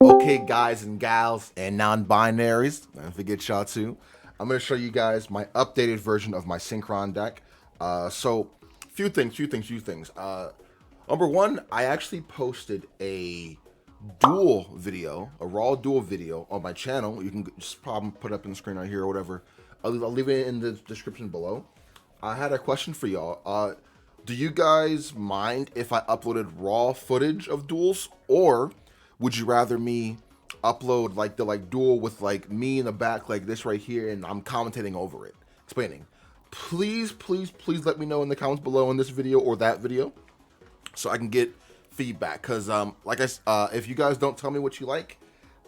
Okay, guys and gals and non-binaries, don't forget y'all too. I'm gonna show you guys my updated version of my Synchron deck. So, few things. Number one, I actually posted a duel video, a raw duel video on my channel. You can just probably put it up in the screen right here or whatever. I'll leave it in the description below. I had a question for y'all. Do you guys mind if I uploaded raw footage of duels, or would you rather me upload like the duel with like me in the back like this right here, and I'm commentating over it, explaining? Please let me know in the comments below in this video or that video, so I can get feedback. Cause if you guys don't tell me what you like,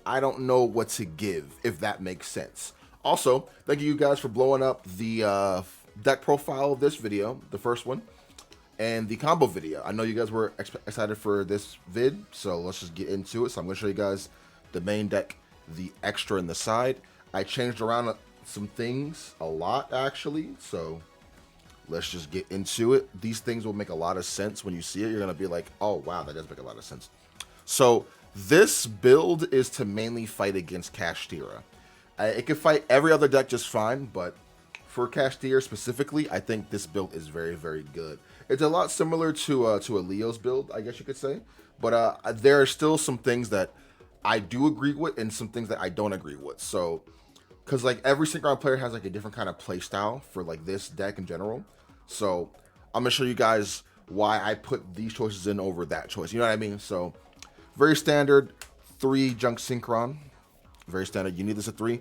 I don't know what to give, if that makes sense. Also, thank you guys for blowing up the deck profile of this video, the first one, and the combo video. I know you guys were excited for this vid, so let's just get into it. So I'm going to show you guys the main deck, the extra in the side. I changed around some things a lot, actually, so let's just get into it. These things will make a lot of sense when you see it. You're going to be like, oh, wow, that does make a lot of sense. So this build is to mainly fight against Kashtira. It can fight every other deck just fine, but for Kashtira specifically, I think this build is very, very good. It's a lot similar to a Leo's build, I guess you could say, but there are still some things that I do agree with and some things that I don't agree with. So, because like every Synchron player has like a different kind of play style for like this deck in general. So I'm gonna show you guys why I put these choices in over that choice. You know what I mean? So very standard 3 junk Synchron. Very standard. You need this at 3.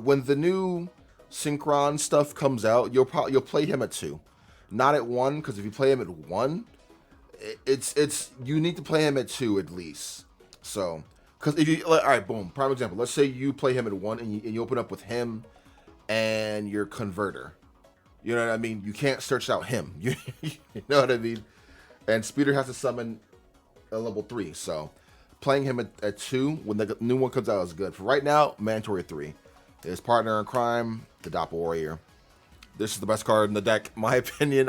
When the new Synchron stuff comes out, you'll play him at 2, not at 1, because if you play him at 1, it's you need to play him at 2 at least. So, because if you all right, boom, prime example. Let's say you play him at 1 and you open up with him and your converter. You know what I mean? You can't search out him. You know what I mean? And Speeder has to summon a level 3, so playing him at 2 when the new one comes out is good. For right now, mandatory 3. His partner in crime, the Doppel Warrior. This is the best card in the deck, in my opinion.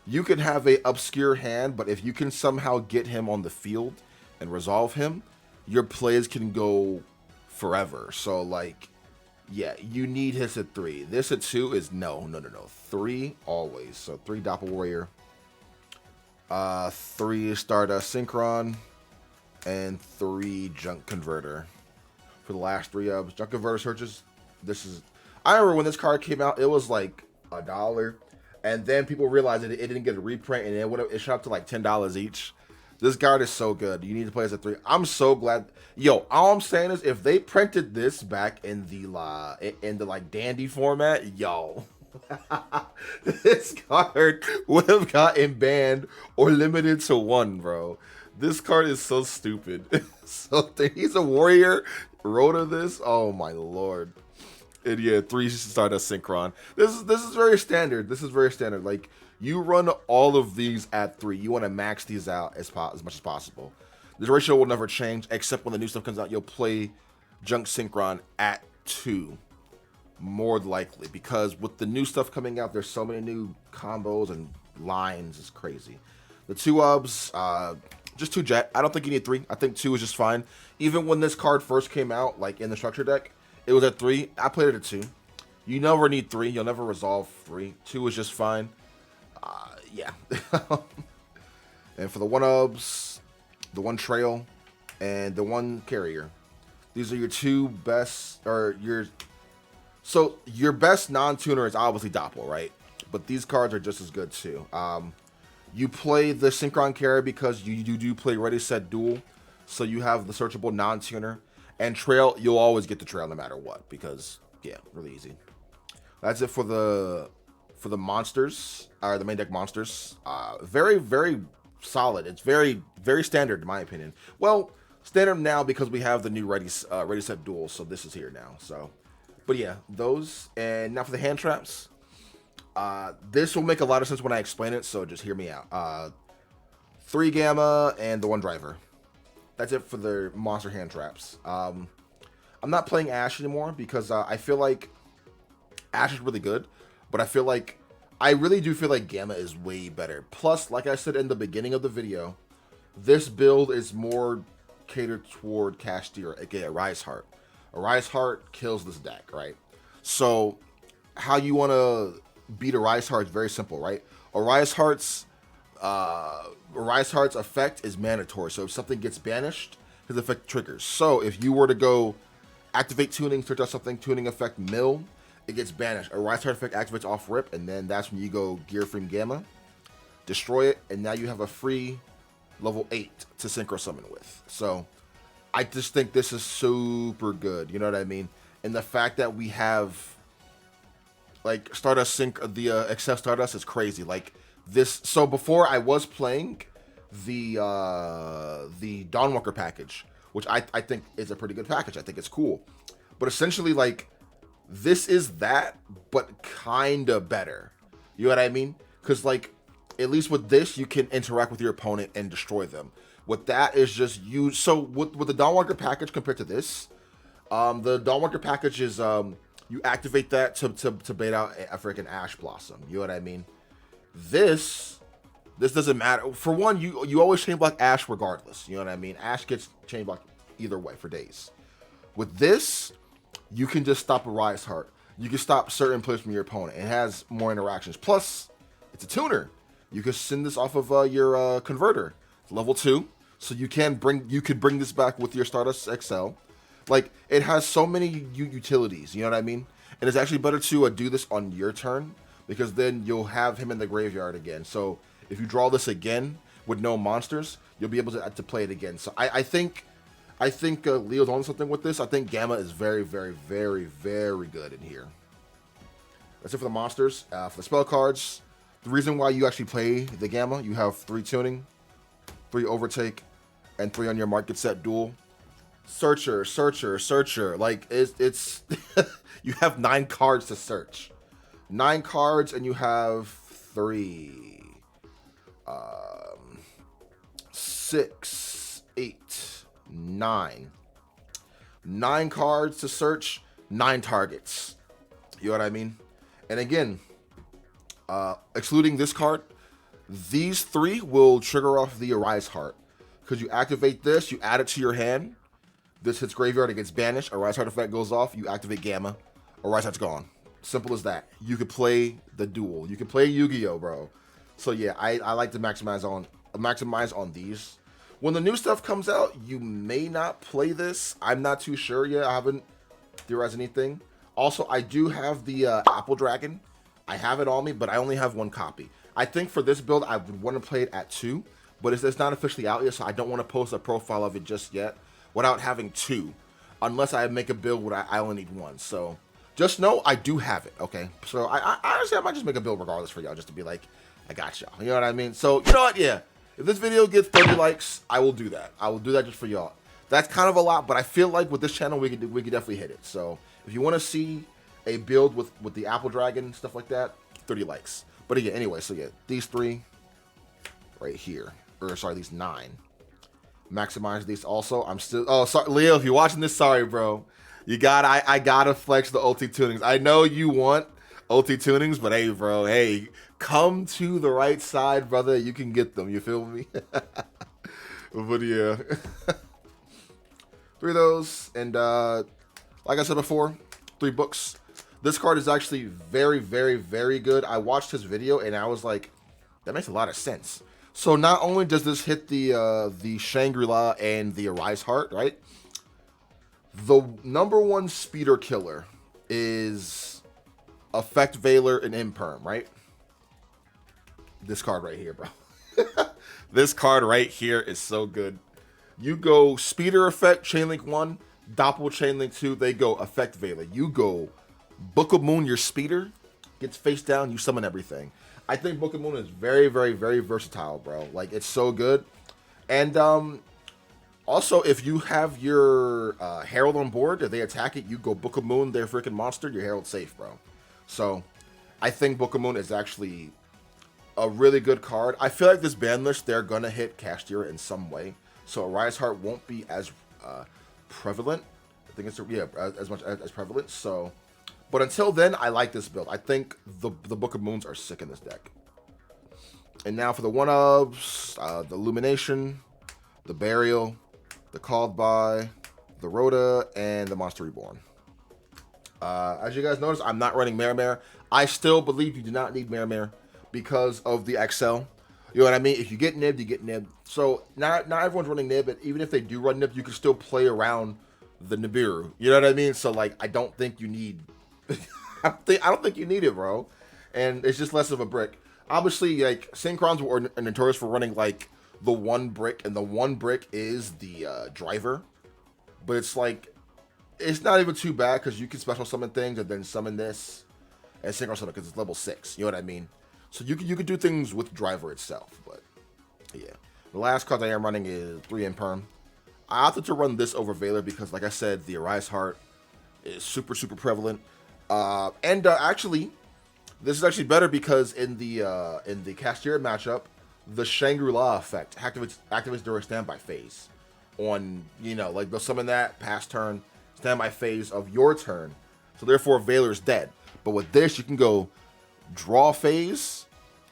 You can have a obscure hand, but if you can somehow get him on the field and resolve him, your plays can go forever. So like, yeah, you need his at 3. This at 2 is no. 3 always. So 3 Doppel Warrior, 3 Stardust Synchron, and 3 Junk Converter. For the last 3 Junk Converter searches, this is... I remember when this card came out, it was like $1, and then people realized that it didn't get a reprint, and it shot up to like $10 each. This card is so good. You need to play this at 3. I'm so glad. Yo, all I'm saying is if they printed this back in the like dandy format, yo, this card would have gotten banned or limited to 1, bro. This card is so stupid. So he's a warrior. Wrote of this. Oh my lord. And yeah, 3 Stardust Synchron. This is very standard. This is very standard. Like, you run all of these at 3. You want to max these out as much as possible. This ratio will never change, except when the new stuff comes out. You'll play Junk Synchron at 2, more likely, because with the new stuff coming out, there's so many new combos and lines. It's crazy. The 2 just 2 jet. I don't think you need 3. I think 2 is just fine. Even when this card first came out, like in the structure deck, it was at 3. I played it at 2. You never need 3. You'll never resolve 3. 2 is just fine. Yeah. And for the 1-ubs, the 1 trail, and the 1 carrier. These are your 2 best, or so your best non-tuner is obviously Doppel, right? But these cards are just as good too. You play the Synchron carrier because you do play Ready Set Duel, so you have the searchable non-tuner. And trail, you'll always get the trail no matter what, because yeah, really easy. That's it for the monsters, or the main deck monsters. Very, very solid. It's very, very standard in my opinion. Well, standard now because we have the new Ready Set Duel, so this is here now. So, but yeah, those. And now for the hand traps. This will make a lot of sense when I explain it, so just hear me out. 3 Gamma and the 1 Driver. That's it for the monster hand traps. I'm not playing Ash anymore because I feel like Ash is really good, but I really do feel like Gamma is way better. Plus, like I said in the beginning of the video, this build is more catered toward Castir, aka Rise Heart. A Rise Heart kills this deck, right? So how you want to beat a Rise Heart is very simple, right? A Rise Heart's effect is mandatory. So if something gets banished, his effect triggers. So if you were to go activate tuning, search out something, tuning effect mill, it gets banished. A Rise Heart effect activates off rip, and then that's when you go Gear Frame Gamma, destroy it, and now you have a free level 8 to synchro summon with. So I just think this is super good. You know what I mean? And the fact that we have like Stardust Sync, the Excel Stardust is crazy. Like this. So before I was playing the Dawnwalker package, which I think is a pretty good package. I think it's cool. But essentially, like, this is that, but kind of better. You know what I mean? Because, like, at least with this, you can interact with your opponent and destroy them. With that is just you. So with the Dawnwalker package compared to this, the Dawnwalker package is you activate that to bait out a freaking Ash Blossom. You know what I mean? This doesn't matter. For one, you always chain block Ash regardless. You know what I mean? Ash gets chain block either way for days. With this, you can just stop a Rise Heart. You can stop certain plays from your opponent. It has more interactions. Plus, it's a tuner. You can send this off of your converter. It's level 2, so you could bring this back with your Stardust XL. Like, it has so many utilities. You know what I mean? And it's actually better to do this on your turn, because then you'll have him in the graveyard again. So if you draw this again with no monsters, you'll be able to play it again. So I think Leo's on something with this. I think Gamma is very, very, very, very good in here. That's it for the monsters. For the spell cards, the reason why you actually play the Gamma, you have 3 tuning, 3 overtake, and 3 on your market set duel. Searcher. Like, it's you have 9 cards to search. 9 cards, and you have 3, 6, 8, 9. 9 cards to search, 9 targets. You know what I mean? And again, excluding this card, these 3 will trigger off the Arise Heart. Because you activate this, you add it to your hand. This hits graveyard, it gets banished. Arise Heart effect goes off, you activate Gamma. Arise Heart's gone. Simple as that. You could play the duel. You can play Yu-Gi-Oh, bro. So yeah, I like to maximize on these. When the new stuff comes out, you may not play this. I'm not too sure yet. I haven't theorized anything. Also, I do have the Apple Dragon. I have it on me, but I only have 1 copy. I think for this build, I would want to play it at 2, but it's not officially out yet, so I don't want to post a profile of it just yet without having 2, unless I make a build where I only need 1. So just know I do have it, okay? So I honestly, I might just make a build regardless for y'all, just to be like, I got y'all. You know what I mean? So, you know what? Yeah. If this video gets 30 likes, I will do that. I will do that just for y'all. That's kind of a lot, but I feel like with this channel, we could definitely hit it. So if you want to see a build with the Apple Dragon, stuff like that, 30 likes. But again, anyway, so yeah, these 3 right here. Or sorry, these 9. Maximize these also. I'm still, oh, sorry, Leo, if you're watching this, sorry, bro. I gotta flex the OT tunings. I know you want OT tunings, but hey, bro, hey, come to the right side, brother. You can get them. You feel me? But yeah. 3 of those. And like I said before, 3 books. This card is actually very, very, very good. I watched his video and I was like, that makes a lot of sense. So not only does this hit the Shangri-La and the Arise Heart, right? The #1 speeder killer is Effect Veiler and Imperm, right? This card right here, bro. This card right here is so good. You go speeder effect, chainlink 1, doppel chainlink 2, they go Effect Veiler. You go Book of Moon, your speeder, gets face down, you summon everything. I think Book of Moon is very, very, very versatile, bro. Like, it's so good. And also, if you have your Herald on board, if they attack it, you go Book of Moon, they're freaking monster, your Herald's safe, bro. So, I think Book of Moon is actually a really good card. I feel like this ban list, they're going to hit Cashtira in some way. So, Arise Heart won't be as prevalent. I think it's, yeah, as much as prevalent. So, but until then, I like this build. I think the Book of Moons are sick in this deck. And now for the 1-ofs, the Illumination, the Burial, the Called By, the Rhoda, and the Monster Reborn. As you guys notice, I'm not running Mare. I still believe you do not need Mare because of the XL. You know what I mean? If you get nibbed, you get nibbed. So not everyone's running nib, but even if they do run nib, you can still play around the Nibiru. You know what I mean? So like, I don't think you need. I don't think you need it, bro. And it's just less of a brick. Obviously, like Synchros are notorious for running like the one brick, and the one brick is the driver. But it's like, it's not even too bad because you can special summon things and then summon this and Synchro summon because it's level 6. You know what I mean? So you can do things with driver itself. But yeah, the last card I am running is 3 Imperm. I opted to run this over Veiler because, like I said, the Arise Heart is super prevalent. Actually, this is actually better because in the Castier matchup, the Shangri-La effect activates during standby phase. On, you know, like they'll summon that past turn, standby phase of your turn. So therefore, Veiler's dead. But with this, you can go draw phase,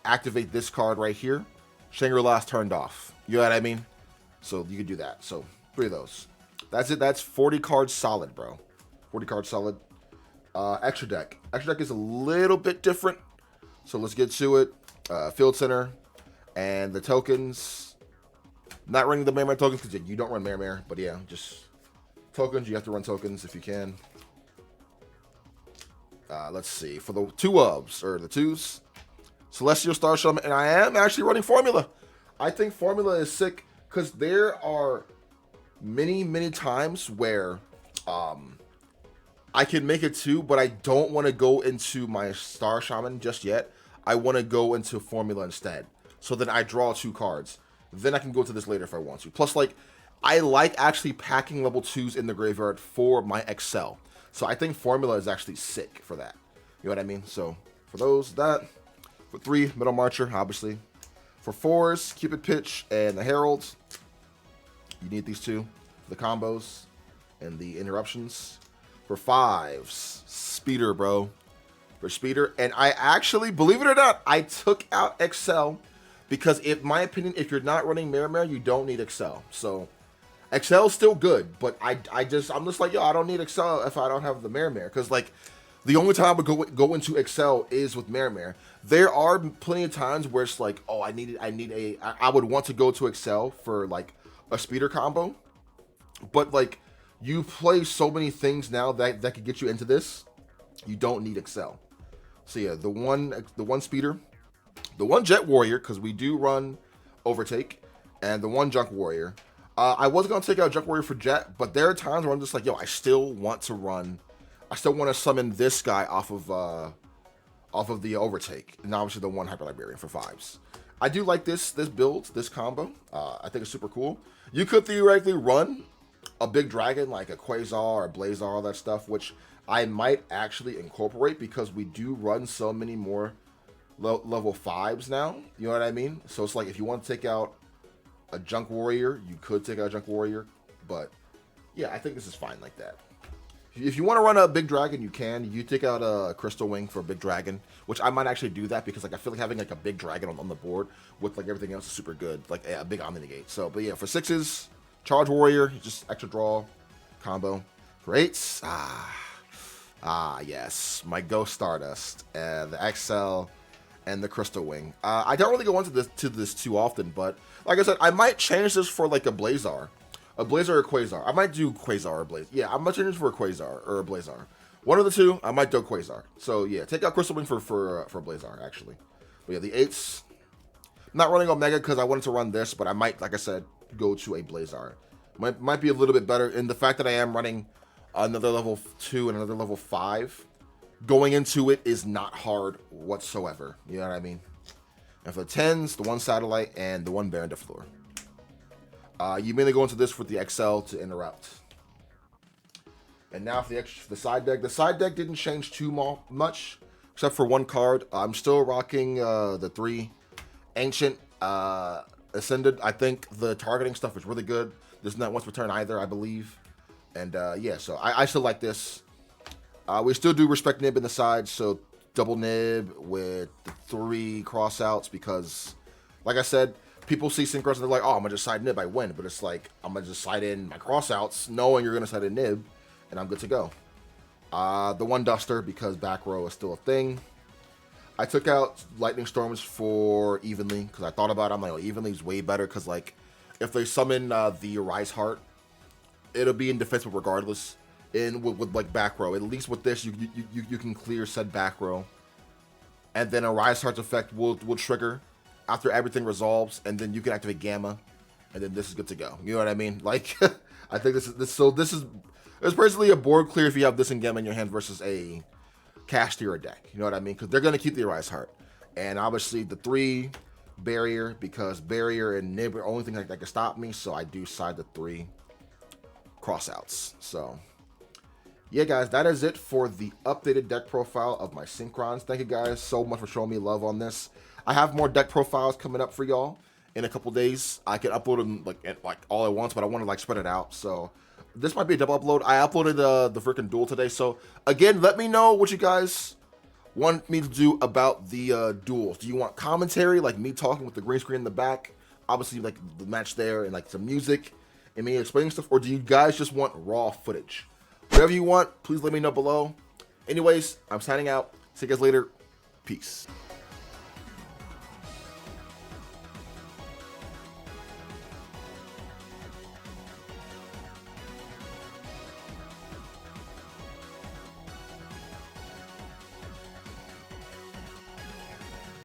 activate this card right here. Shangri-La's turned off. You know what I mean? So you can do that. So 3 of those. That's it. That's 40 cards solid, bro. 40 cards solid. Extra deck. Extra deck is a little bit different. So let's get to it. Field Center. And the tokens. Not running the Mare tokens because you don't run Mare. But yeah, just tokens. You have to run tokens if you can. Let's see. For the 2-ofs, or the 2s. Celestial Star Shaman. And I am actually running Formula. I think Formula is sick because there are many times where I can make it 2, but I don't want to go into my Star Shaman just yet. I want to go into Formula instead. So then I draw 2 cards. Then I can go to this later if I want to. Plus, like, I like actually packing level 2s in the graveyard for my XL. So I think Formula is actually sick for that. You know what I mean? So for those, that. For 3, Middle Marcher, obviously. For 4s, Cupid Pitch and the Herald. You need these 2 for the combos and the interruptions. For 5s, Speeder, bro. For Speeder. And I actually, believe it or not, I took out XL because, in my opinion, if you're not running Mare, you don't need XL. So XL is still good, but I'm just like, yo, I don't need XL if I don't have the Mare. Because, like, the only time I would go into XL is with Mare. There are plenty of times where it's like, oh, I would want to go to XL for, like, a Speeder combo. But, like, you play so many things now that could get you into this. You don't need XL. So yeah, the one Speeder, the 1 Jet Warrior, because we do run Overtake, and the 1 Junk Warrior. I was gonna take out Junk Warrior for Jet, but there are times where I'm just like, yo, I still want to summon this guy off of the Overtake, and obviously the 1 Hyper Librarian for 5s. I do like this build, this combo. I think it's super cool. You could theoretically run a big dragon like a Quasar or Blazar, all that stuff, which I might actually incorporate because we do run so many more level 5s now. You know what I mean? So it's like, if you want to take out a Junk Warrior, you could take out a Junk Warrior. But yeah, I think this is fine like that. If you want to run a big dragon, you can. You take out a Crystal Wing for a big dragon, which I might actually do that because, like, I feel like having like a big dragon on the board with like everything else is super good, like a big Omni Negate. So, but yeah, for 6s, Charge Warrior, just extra draw combo. For 8s, yes, my Ghost Stardust, the XL, and the Crystal Wing. I don't really go into this too often, but like I said, I might change this for like a Blazar. A Blazar or Quasar. I might do Quasar or Blazar. Yeah, I might change this for a Quasar or a Blazar. One of the 2, I might do Quasar. So yeah, take out Crystal Wing for Blazar, actually. But yeah, the 8s, not running Omega because I wanted to run this, but I might, like I said, go to a Blazar. Might be a little bit better in the fact that I am running another level 2 and another level 5. Going into it is not hard whatsoever. You know what I mean? And for the 10s, the 1 Satellite and the 1 Baron de Fleur. You mainly go into this with the XL to interrupt. And now for the side deck. The side deck didn't change too much, except for 1 card. I'm still rocking the 3 Ancient Ascended. I think the targeting stuff is really good. There's not once per turn either, I believe. And yeah, so I still like this. We still do respect nib in the side, so double nib with the 3 crossouts because, like I said, people see Synchros and they're like, oh, I'm gonna just side nib, I win. But it's like, I'm gonna just side in my crossouts, knowing you're gonna side a nib, and I'm good to go. The one duster, because back row is still a thing. I took out Lightning Storms for Evenly, because I thought about it. I'm like, oh, Evenly is way better, because like, if they summon the Rise Heart, it'll be in defensive regardless. In with like back row, at least with this, you can clear said back row, and then a Rise Heart's effect will trigger after everything resolves, and then you can activate Gamma, and then this is good to go. You know what I mean? Like, I think this is personally a board clear if you have this and Gamma in your hand versus a Cash Tier deck. You know what I mean? Because they're gonna keep the Rise Heart, and obviously the 3 barrier, because barrier and nib are the only thing that can stop me. So I do side the 3 crossouts. So yeah, guys, that is it for the updated deck profile of my Synchros. Thank you guys so much for showing me love on this. I have more deck profiles coming up for y'all in a couple days. I can upload them like all at once, but I want to like spread it out. So this might be a double upload. I uploaded the freaking duel today. So again, let me know what you guys want me to do about the duels. Do you want commentary, like me talking with the green screen in the back, obviously like the match there, and like some music and me explaining stuff, or do you guys just want raw footage? Whatever you want, please let me know below. Anyways, I'm signing out. See you guys later. Peace.